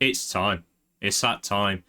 It's time. It's that time.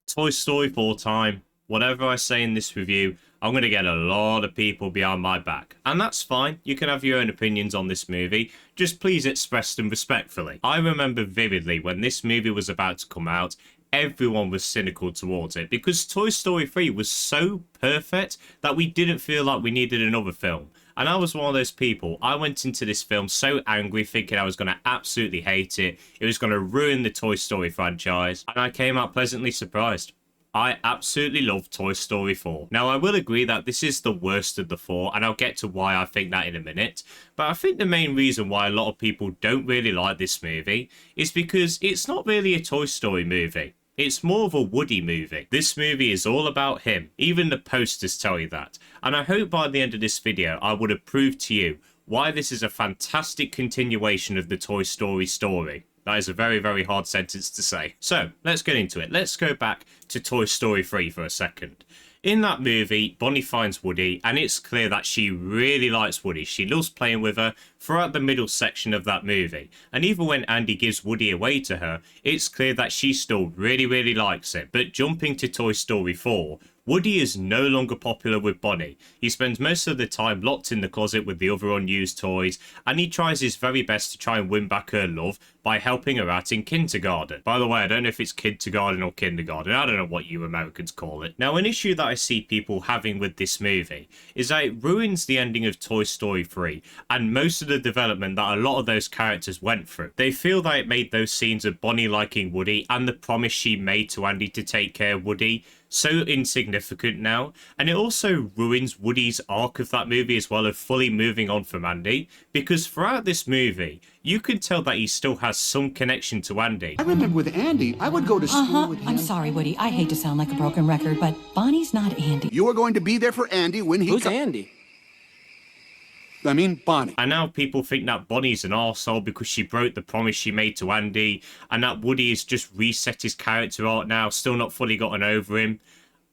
Toy Story 4 time. Whatever I say in this review, I'm going to get a lot of people behind my back. And that's fine. You can have your own opinions on this movie. Just please express them respectfully. I remember vividly when this movie was about to come out, everyone was cynical towards it because Toy Story 3 was so perfect that we didn't feel like we needed another film. And I was one of those people. I went into this film so angry, thinking I was going to absolutely hate it. It was going to ruin the Toy Story franchise. And I came out pleasantly surprised. I absolutely love Toy Story 4. Now, I will agree that this is the worst of the four, and I'll get to why I think that in a minute. But I think the main reason why a lot of people don't really like this movie is because it's not really a Toy Story movie. It's more of a Woody movie. This movie is all about him. Even the posters tell you that. And I hope by the end of this video, I would have proved to you why this is a fantastic continuation of the Toy Story story. That is a very, very hard sentence to say. So, let's get into it. Let's go back to Toy Story 3 for a second. In that movie, Bonnie finds Woody, and it's clear that she really likes Woody. She loves playing with her throughout the middle section of that movie. And even when Andy gives Woody away to her, it's clear that she still really, really likes it. But jumping to Toy Story 4, Woody is no longer popular with Bonnie. He spends most of the time locked in the closet with the other unused toys, and he tries his very best to try and win back her love by helping her out in kindergarten. By the way, I don't know if it's kindergarten or kindergarten. I don't know what you Americans call it. Now, an issue that I see people having with this movie is that it ruins the ending of Toy Story 3 and most of the development that a lot of those characters went through. They feel that it made those scenes of Bonnie liking Woody and the promise she made to Andy to take care of Woody so insignificant now, and it also ruins Woody's arc of that movie as well, of fully moving on from Andy, because throughout this movie you can tell that he still has some connection to Andy. I remember with Andy, I would go to school with him. I'm sorry, Woody. I hate to sound like a broken record, but Bonnie's not Andy. You were going to be there for Andy when he... Who's Andy? I mean, Bonnie. And now people think that Bonnie's an arsehole because she broke the promise she made to Andy, and that Woody has just reset his character arc now, still not fully gotten over him.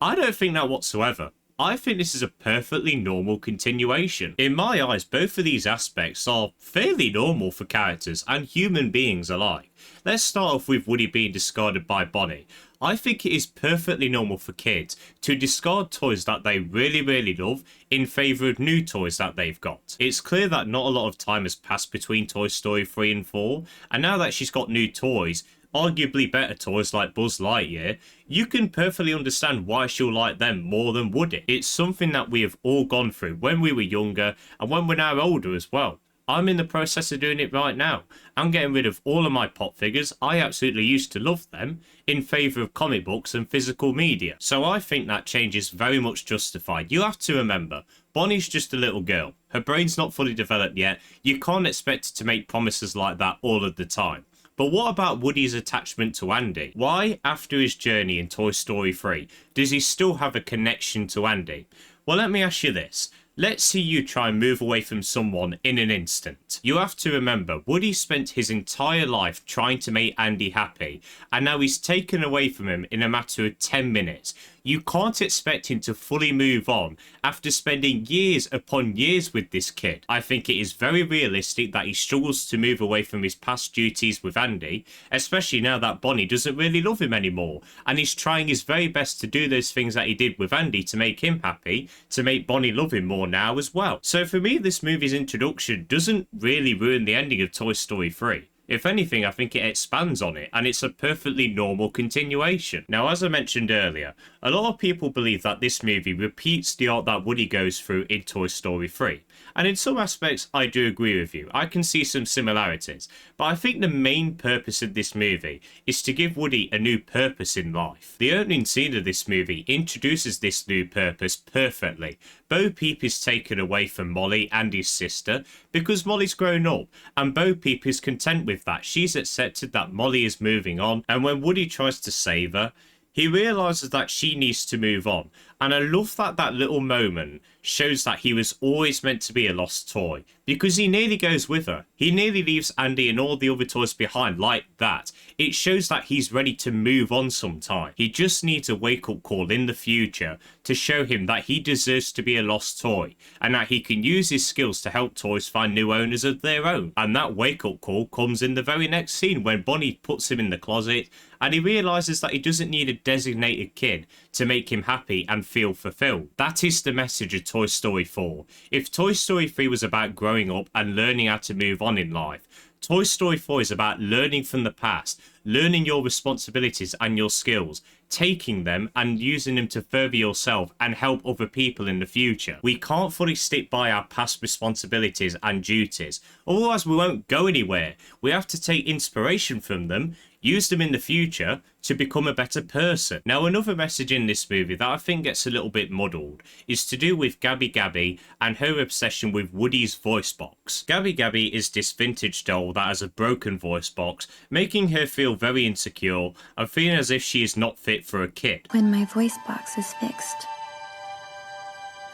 I don't think that whatsoever. I think this is a perfectly normal continuation. In my eyes, both of these aspects are fairly normal for characters and human beings alike. Let's start off with Woody being discarded by Bonnie. I think it is perfectly normal for kids to discard toys that they really, really love in favour of new toys that they've got. It's clear that not a lot of time has passed between Toy Story 3 and 4, and now that she's got new toys, arguably better toys like Buzz Lightyear, you can perfectly understand why she'll like them more than Woody. It's something that we have all gone through when we were younger and when we're now older as well. I'm in the process of doing it right now. I'm getting rid of all of my pop figures. I absolutely used to love them in favour of comic books and physical media. So I think that change is very much justified. You have to remember, Bonnie's just a little girl. Her brain's not fully developed yet. You can't expect her to make promises like that all of the time. But what about Woody's attachment to Andy? Why, after his journey in Toy Story 3, does he still have a connection to Andy? Well, let me ask you this. Let's see you try and move away from someone in an instant. You have to remember, Woody spent his entire life trying to make Andy happy, and now he's taken away from him in a matter of 10 minutes. You can't expect him to fully move on after spending years upon years with this kid. I think it is very realistic that he struggles to move away from his past duties with Andy, especially now that Bonnie doesn't really love him anymore, and he's trying his very best to do those things that he did with Andy to make him happy, to make Bonnie love him more now as well. So for me, this movie's introduction doesn't really ruin the ending of Toy Story 3. If anything, I think it expands on it, and it's a perfectly normal continuation. Now, as I mentioned earlier, a lot of people believe that this movie repeats the arc that Woody goes through in Toy Story 3. And in some aspects, I do agree with you. I can see some similarities. But I think the main purpose of this movie is to give Woody a new purpose in life. The opening scene of this movie introduces this new purpose perfectly. Bo Peep is taken away from Molly and his sister because Molly's grown up, and Bo Peep is content with that. She's accepted that Molly is moving on, and when Woody tries to save her, he realises that she needs to move on, And I love that that little moment shows that he was always meant to be a lost toy, because he nearly goes with her. He nearly leaves Andy and all the other toys behind like that. It shows that he's ready to move on sometime. He just needs a wake-up call in the future to show him that he deserves to be a lost toy, and that he can use his skills to help toys find new owners of their own. And that wake-up call comes in the very next scene when Bonnie puts him in the closet and he realizes that he doesn't need a designated kid to make him happy and feel fulfilled. That is the message of Toy Story 4. If Toy Story 3 was about growing up and learning how to move on in life, Toy Story 4 is about learning from the past, learning your responsibilities and your skills, taking them and using them to further yourself and help other people in the future. We can't fully stick by our past responsibilities and duties, otherwise we won't go anywhere. We have to take inspiration from them, use them in the future to become a better person. Now, another message in this movie that I think gets a little bit muddled is to do with Gabby Gabby and her obsession with Woody's voice box. Gabby Gabby is this vintage doll that has a broken voice box, making her feel very insecure and feeling as if she is not fit for a kid. When my voice box is fixed,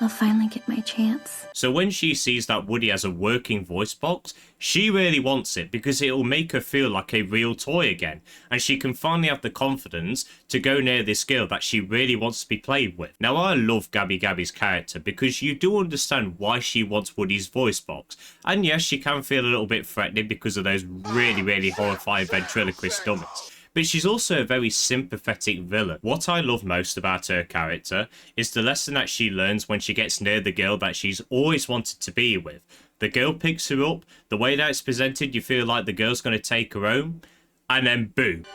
I'll finally get my chance. So when she sees that Woody has a working voice box, she really wants it because it will make her feel like a real toy again, and she can finally have the confidence to go near this girl that she really wants to be played with. Now, I love Gabby Gabby's character because you do understand why she wants Woody's voice box, and yes, she can feel a little bit threatening because of those really horrifying ventriloquist dummies. But she's also a very sympathetic villain. What I love most about her character is the lesson that she learns when she gets near the girl that she's always wanted to be with. The girl picks her up, the way that it's presented, you feel like the girl's going to take her home, and then boom.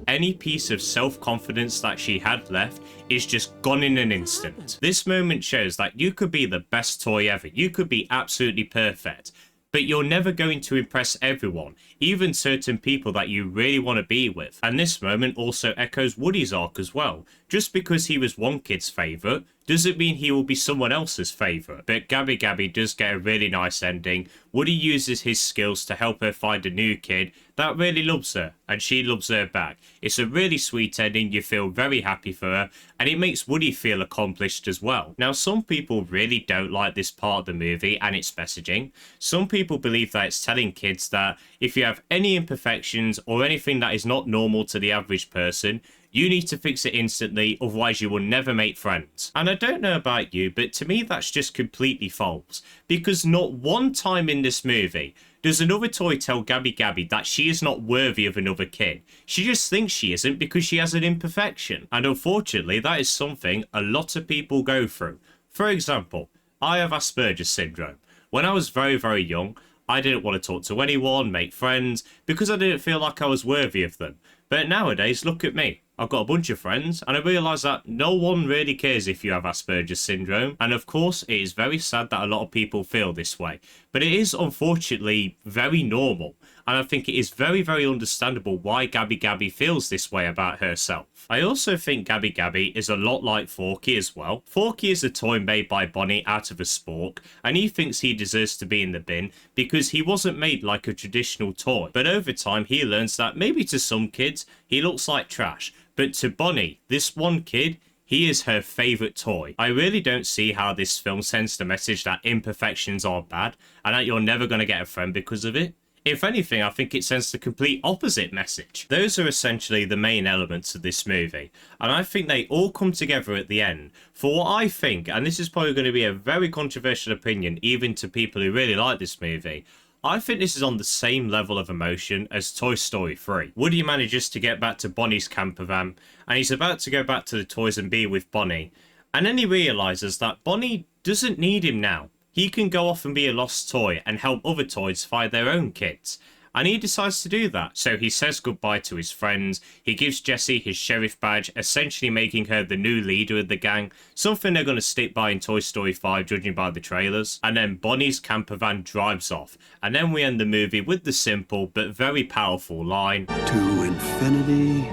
Any piece of self-confidence that she had left is just gone in an instant. This moment shows that you could be the best toy ever, you could be absolutely perfect, but you're never going to impress everyone, even certain people that you really want to be with. And this moment also echoes Woody's arc as well. Just because he was one kid's favourite doesn't mean he will be someone else's favourite. But Gabby Gabby does get a really nice ending. Woody uses his skills to help her find a new kid that really loves her, and she loves her back. It's a really sweet ending, you feel very happy for her, and it makes Woody feel accomplished as well. Now, some people really don't like this part of the movie and its messaging. Some people believe that it's telling kids that if you have any imperfections or anything that is not normal to the average person, you need to fix it instantly, otherwise you will never make friends. And I don't know about you, but to me that's just completely false. Because not one time in this movie does another toy tell Gabby Gabby that she is not worthy of another kid. She just thinks she isn't because she has an imperfection. And unfortunately, that is something a lot of people go through. For example, I have Asperger's syndrome. When I was very young, I didn't want to talk to anyone, make friends, because I didn't feel like I was worthy of them. But nowadays, look at me. I've got a bunch of friends, and I realise that no one really cares if you have Asperger's syndrome. And of course, it is very sad that a lot of people feel this way. But it is unfortunately very normal. And I think it is very understandable why Gabby Gabby feels this way about herself. I also think Gabby Gabby is a lot like Forky as well. Forky is a toy made by Bonnie out of a spork, and he thinks he deserves to be in the bin because he wasn't made like a traditional toy. But over time, he learns that maybe to some kids, he looks like trash. But to Bonnie, this one kid, he is her favourite toy. I really don't see how this film sends the message that imperfections are bad and that you're never going to get a friend because of it. If anything, I think it sends the complete opposite message. Those are essentially the main elements of this movie, and I think they all come together at the end for what I think, and this is probably going to be a very controversial opinion even to people who really like this movie, I think this is on the same level of emotion as Toy Story 3. Woody manages to get back to Bonnie's camper van, and he's about to go back to the toys and be with Bonnie, and then he realises that Bonnie doesn't need him now. He can go off and be a lost toy and help other toys find their own kids. And he decides to do that. So he says goodbye to his friends. He gives Jessie his sheriff badge, essentially making her the new leader of the gang. Something they're going to stick by in Toy Story 5, judging by the trailers. And then Bonnie's camper van drives off. And then we end the movie with the simple but very powerful line, To infinity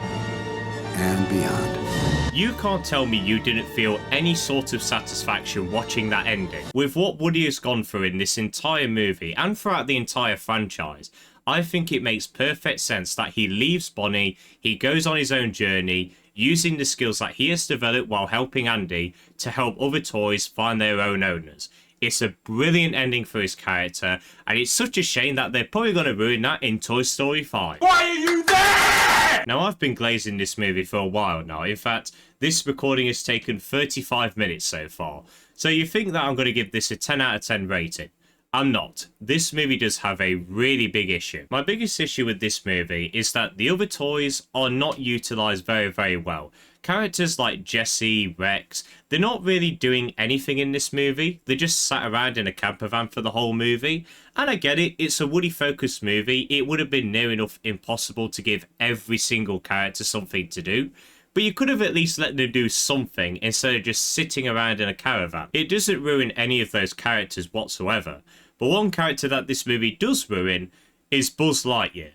and beyond. You can't tell me you didn't feel any sort of satisfaction watching that ending. With what Woody has gone through in this entire movie and throughout the entire franchise, I think it makes perfect sense that he leaves Bonnie, he goes on his own journey, using the skills that he has developed while helping Andy to help other toys find their own owners. It's a brilliant ending for his character, and it's such a shame that they're probably going to ruin that in Toy Story 5. Why are you there? Now, I've been glazing this movie for a while now. In fact, this recording has taken 35 minutes so far. So you think that I'm going to give this a 10 out of 10 rating. I'm not. This movie does have a really big issue. My biggest issue with this movie is that the other toys are not utilised very, very well. Characters like Jessie, Rex, they're not really doing anything in this movie. They just sat around in a camper van for the whole movie. And I get it, it's a Woody-focused movie. It would have been near enough impossible to give every single character something to do. But you could have at least let them do something instead of just sitting around in a caravan. It doesn't ruin any of those characters whatsoever. But one character that this movie does ruin is Buzz Lightyear.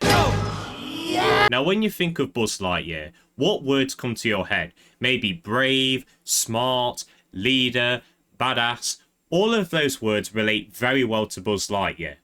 Now, when you think of Buzz Lightyear, what words come to your head? Maybe brave, smart, leader, badass. All of those words relate very well to Buzz Lightyear.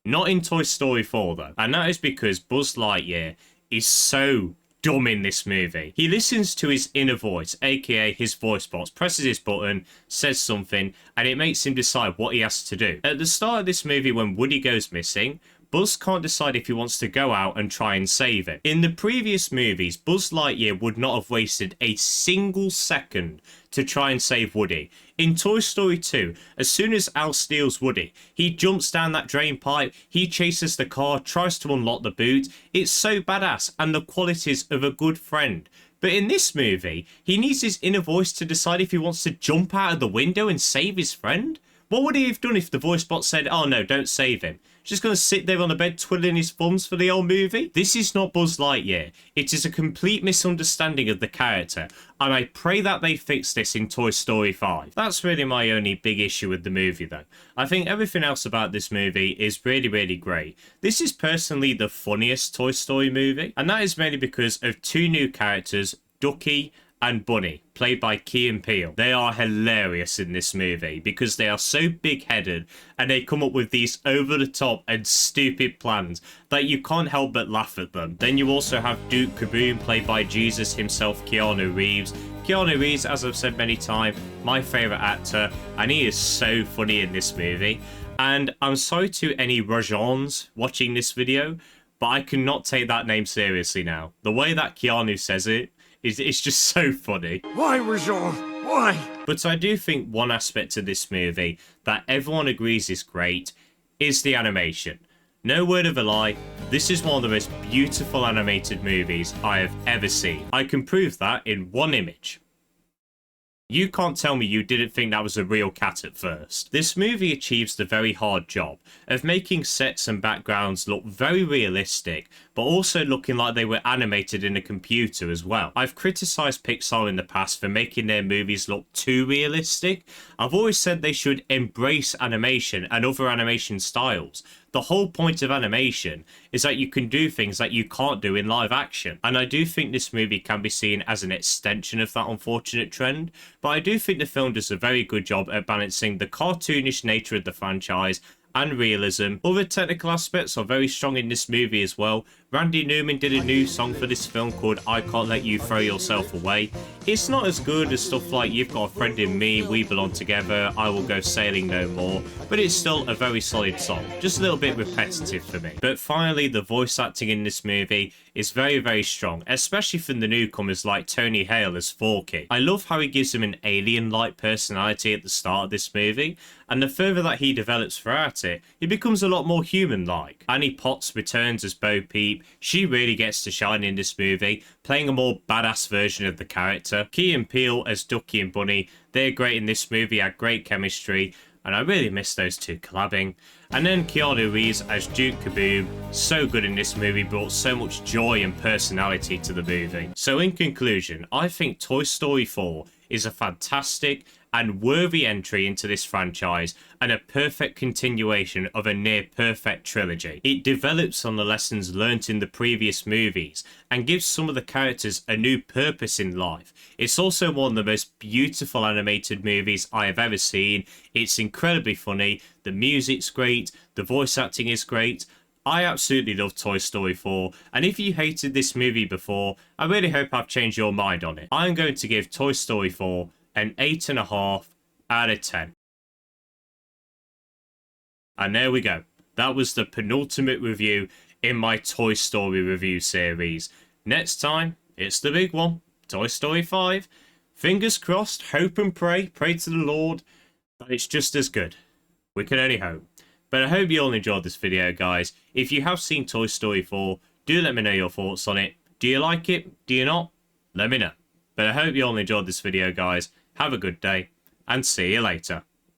Not in Toy Story 4 though. And that is because Buzz Lightyear is so dumb in this movie. He listens to his inner voice, aka his voice box, presses his button, says something, and it makes him decide what he has to do. At the start of this movie, when Woody goes missing, Buzz can't decide if he wants to go out and try and save it. In the previous movies, Buzz Lightyear would not have wasted a single second to try and save Woody. In Toy Story 2, as soon as Al steals Woody, he jumps down that drain pipe, he chases the car, tries to unlock the boot. It's so badass and the qualities of a good friend. But in this movie, he needs his inner voice to decide if he wants to jump out of the window and save his friend. What would he have done if the voice box said, oh no, don't save him? Just going to sit there on the bed twiddling his thumbs for the whole movie? This is not Buzz Lightyear. It is a complete misunderstanding of the character, and I pray that they fix this in Toy Story 5. That's really my only big issue with the movie though. I think everything else about this movie is really, really great. This is personally the funniest Toy Story movie, and that is mainly because of two new characters, Ducky and Bunny, played by Key and Peele. They are hilarious in this movie because they are so big-headed and they come up with these over-the-top and stupid plans that you can't help but laugh at them. Then you also have Duke Kaboom, played by Jesus himself, Keanu Reeves. Keanu Reeves, as I've said many times, my favourite actor, and he is so funny in this movie. And I'm sorry to any Rajans watching this video, but I cannot take that name seriously now. The way that Keanu says it, it's just so funny. Why, Rajon? Why? But I do think one aspect of this movie that everyone agrees is great is the animation. No word of a lie, this is one of the most beautiful animated movies I have ever seen. I can prove that in one image. You can't tell me you didn't think that was a real cat at first. This movie achieves the very hard job of making sets and backgrounds look very realistic, but also looking like they were animated in a computer as well. I've criticised Pixar in the past for making their movies look too realistic. I've always said they should embrace animation and other animation styles. The whole point of animation is that you can do things that you can't do in live action. And I do think this movie can be seen as an extension of that unfortunate trend. But I do think the film does a very good job at balancing the cartoonish nature of the franchise and realism. Other technical aspects are very strong in this movie as well. Randy Newman did a new song for this film called I Can't Let You Throw Yourself Away. It's not as good as stuff like You've Got a Friend in Me, We Belong Together, I Will Go Sailing No More, but it's still a very solid song. Just a little bit repetitive for me. But finally, the voice acting in this movie is very, very strong, especially from the newcomers like Tony Hale as Forky. I love how he gives him an alien-like personality at the start of this movie, and the further that he develops throughout it, he becomes a lot more human-like. Annie Potts returns as Bo Peep. She really gets to shine in this movie, playing a more badass version of the character. Key and Peele as Ducky and Bunny, they're great in this movie, had great chemistry, and I really miss those two collabing. And then Keanu Reeves as Duke Kaboom, so good in this movie, brought so much joy and personality to the movie. So in conclusion, I think Toy Story 4 is a fantastic and worthy entry into this franchise, and a perfect continuation of a near-perfect trilogy. It develops on the lessons learnt in the previous movies, and gives some of the characters a new purpose in life. It's also one of the most beautiful animated movies I have ever seen. It's incredibly funny, the music's great, the voice acting is great. I absolutely love Toy Story 4, and if you hated this movie before, I really hope I've changed your mind on it. I'm going to give Toy Story 4 an 8.5 out of 10. And there we go. That was the penultimate review in my Toy Story review series. Next time, it's the big one, Toy Story 5. Fingers crossed, hope and pray to the Lord that it's just as good. We can only hope. But I hope you all enjoyed this video, guys. If you have seen Toy Story 4, do let me know your thoughts on it. Do you like it? Do you not? Let me know. But I hope you all enjoyed this video, guys. Have a good day, and see you later.